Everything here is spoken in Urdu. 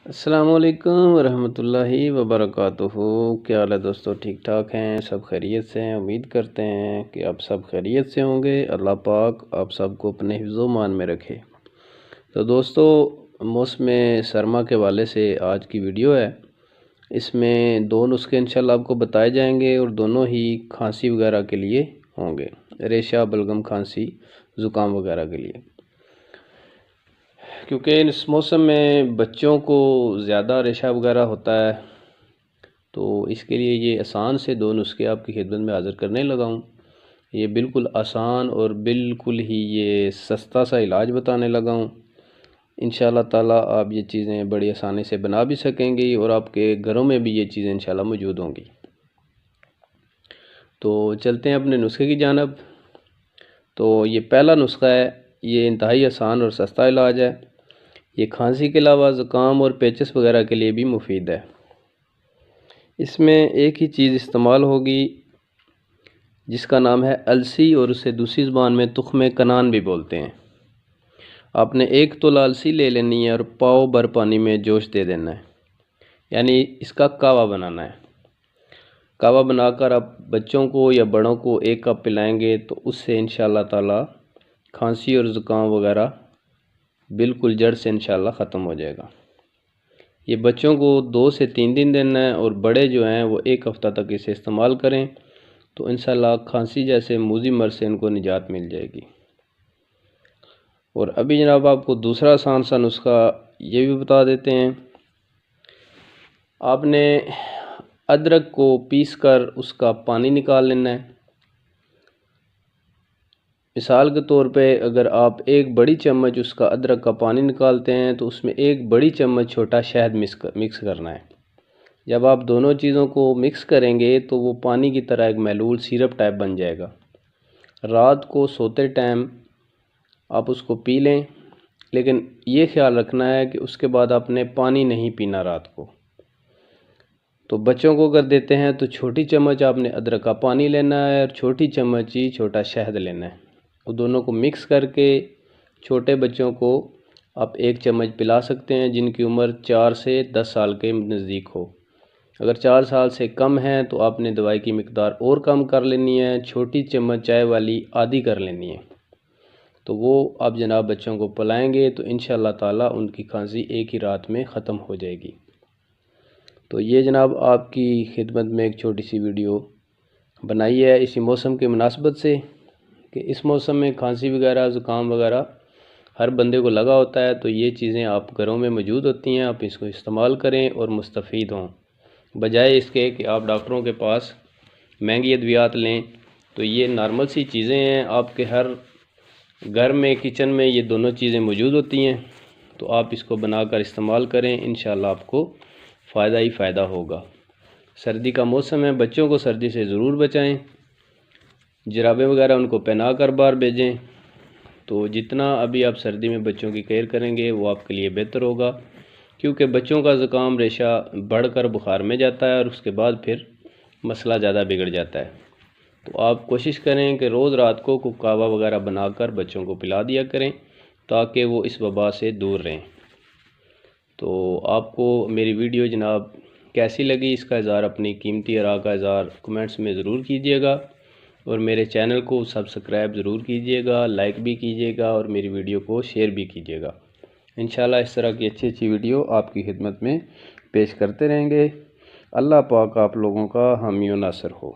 السلام علیکم ورحمۃ اللہ وبرکاتہ۔ کیا حال ہے دوستو؟ ٹھیک ٹھاک ہیں؟ سب خیریت سے ہیں؟ امید کرتے ہیں کہ آپ سب خیریت سے ہوں گے۔ اللہ پاک آپ سب کو اپنے حفظ و مان میں رکھے۔ تو دوستو، موسم سرما کے حوالے سے آج کی ویڈیو ہے۔ اس میں دو نسخے انشاءاللہ آپ کو بتائے جائیں گے اور دونوں ہی کھانسی وغیرہ کے لیے ہوں گے، ریشہ، بلغم، کھانسی، زکام وغیرہ کے لیے۔ کیونکہ اس موسم میں بچوں کو زیادہ ریشہ وغیرہ ہوتا ہے، تو اس کے لیے یہ آسان سے دو نسخے آپ کی خدمت میں حاضر کرنے لگا ہوں۔ یہ بالکل آسان اور بالکل ہی یہ سستا سا علاج بتانے لگا ہوں۔ انشاءاللہ تعالیٰ آپ یہ چیزیں بڑی آسانی سے بنا بھی سکیں گی اور آپ کے گھروں میں بھی یہ چیزیں انشاءاللہ موجود ہوں گی۔ تو چلتے ہیں اپنے نسخے کی جانب۔ تو یہ پہلا نسخہ ہے، یہ انتہائی آسان اور سستا علاج ہے۔ یہ کھانسی کے علاوہ زکام اور پیچس وغیرہ کے لیے بھی مفید ہے۔ اس میں ایک ہی چیز استعمال ہوگی جس کا نام ہے السی، اور اسے دوسری زبان میں تخم کنان بھی بولتے ہیں۔ آپ نے ایک تولہ السی لے لینی ہے اور پاؤ بھر پانی میں جوش دے دینا ہے، یعنی اس کا کہوہ بنانا ہے۔ کہوہ بنا کر آپ بچوں کو یا بڑوں کو ایک کپ پلائیں گے تو اس سے انشاءاللہ تعالیٰ کھانسی اور زکام وغیرہ بالکل جڑ سے انشاءاللہ ختم ہو جائے گا۔ یہ بچوں کو 2 سے 3 دن دینا ہے اور بڑے جو ہیں وہ 1 ہفتہ تک اسے استعمال کریں تو انشاءاللہ کھانسی جیسے موذی مرض سے ان کو نجات مل جائے گی۔ اور ابھی جناب آپ کو دوسرا آسان سا نسخہ یہ بھی بتا دیتے ہیں۔ آپ نے ادرک کو پیس کر اس کا پانی نکال لینا ہے۔ مثال کے طور پہ اگر آپ 1 بڑی چمچ اس کا ادرک کا پانی نکالتے ہیں تو اس میں 1 بڑی چمچ چھوٹا شہد مکس کرنا ہے۔ جب آپ دونوں چیزوں کو مکس کریں گے تو وہ پانی کی طرح ایک محلول سیرپ ٹائپ بن جائے گا۔ رات کو سوتے ٹائم آپ اس کو پی لیں، لیکن یہ خیال رکھنا ہے کہ اس کے بعد آپ نے پانی نہیں پینا رات کو۔ تو بچوں کو اگر دیتے ہیں تو چھوٹی چمچ آپ نے ادرک کا پانی لینا ہے اور چھوٹی چمچ ہی چھوٹا شہد لینا ہے۔ وہ دونوں کو مکس کر کے چھوٹے بچوں کو آپ 1 چمچ پلا سکتے ہیں جن کی عمر 4 سے 10 سال کے نزدیک ہو۔ اگر 4 سال سے کم ہیں تو آپ نے دوائی کی مقدار اور کم کر لینی ہے، چھوٹی چمچ چائے والی آدھی کر لینی ہے۔ تو وہ آپ جناب بچوں کو پلائیں گے تو انشاءاللہ تعالیٰ ان کی کھانسی ایک ہی رات میں ختم ہو جائے گی۔ تو یہ جناب آپ کی خدمت میں ایک چھوٹی سی ویڈیو بنائی ہے اسی موسم کے مناسبت سے، کہ اس موسم میں کھانسی وغیرہ، زکام وغیرہ ہر بندے کو لگا ہوتا ہے، تو یہ چیزیں آپ گھروں میں موجود ہوتی ہیں، آپ اس کو استعمال کریں اور مستفید ہوں، بجائے اس کے کہ آپ ڈاکٹروں کے پاس مہنگی ادویات لیں۔ تو یہ نارمل سی چیزیں ہیں، آپ کے ہر گھر میں کچن میں یہ دونوں چیزیں موجود ہوتی ہیں، تو آپ اس کو بنا کر استعمال کریں، انشاءاللہ آپ کو فائدہ ہی فائدہ ہوگا۔ سردی کا موسم ہے، بچوں کو سردی سے ضرور بچائیں، جرابیں وغیرہ ان کو پہنا کر باہر بھیجیں۔ تو جتنا ابھی آپ سردی میں بچوں کی کیئر کریں گے وہ آپ کے لیے بہتر ہوگا، کیونکہ بچوں کا زکام ریشہ بڑھ کر بخار میں جاتا ہے اور اس کے بعد پھر مسئلہ زیادہ بگڑ جاتا ہے۔ تو آپ کوشش کریں کہ روز رات کو کہوہ وغیرہ بنا کر بچوں کو پلا دیا کریں تاکہ وہ اس وبا سے دور رہیں۔ تو آپ کو میری ویڈیو جناب کیسی لگی، اس کا اظہار اپنی قیمتی آراء کا اظہار کمنٹس میں ضرور کیجیے گا، اور میرے چینل کو سبسکرائب ضرور کیجیے گا، لائک بھی کیجیے گا اور میری ویڈیو کو شیئر بھی کیجیے گا۔ انشاءاللہ اس طرح کی اچھی ویڈیو آپ کی خدمت میں پیش کرتے رہیں گے۔ اللہ پاک آپ لوگوں کا حامی و ناصر ہو۔